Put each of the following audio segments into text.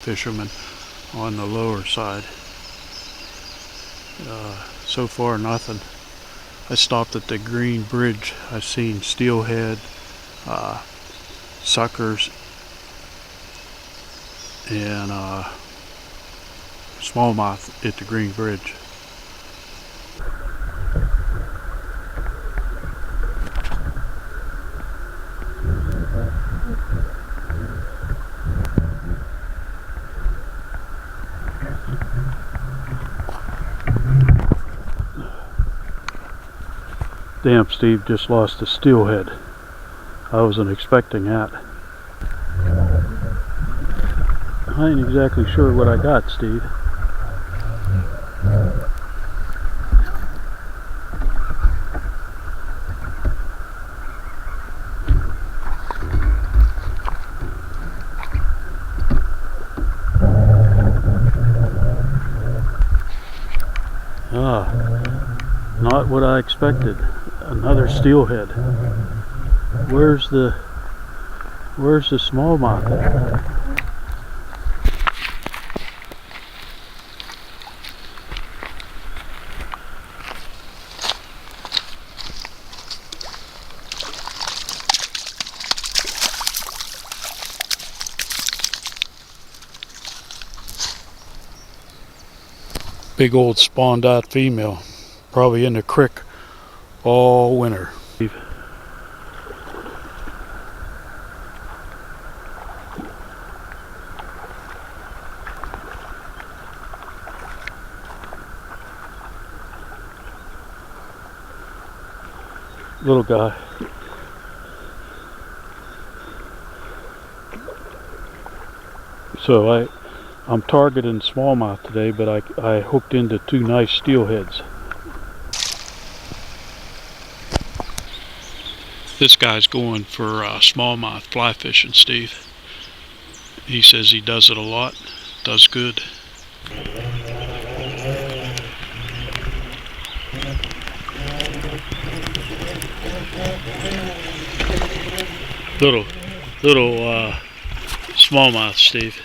fishermen on the lower side. So far nothing. I stopped at the green bridge. I've seen steelhead, suckers, and smallmouth at the green bridge. Damn, Steve just lost a steelhead. I wasn't expecting that. I ain't exactly sure what I got, Steve. Not what I expected. Another steelhead. Where's the smallmouth at? Big old spawned out female, probably in the creek all winter. Little guy. So I'm targeting smallmouth today, but I hooked into two nice steelheads. This guy's going for smallmouth fly fishing, Steve. He says he does it a lot, does good. Little smallmouth, Steve.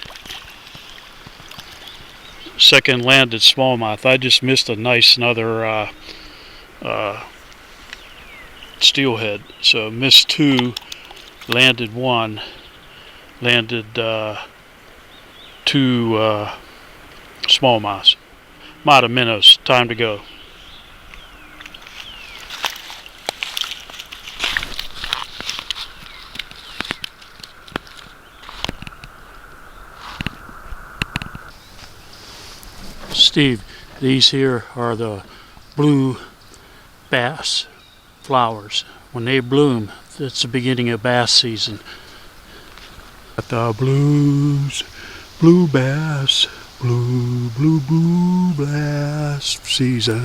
Second landed smallmouth. I just missed a nice another steelhead. So missed two, landed one, landed two smallmouths. Mata minnows. Time to go. Steve, these here are the blue bass flowers. When they bloom, it's the beginning of bass season. Got the blue bass, blue bass season.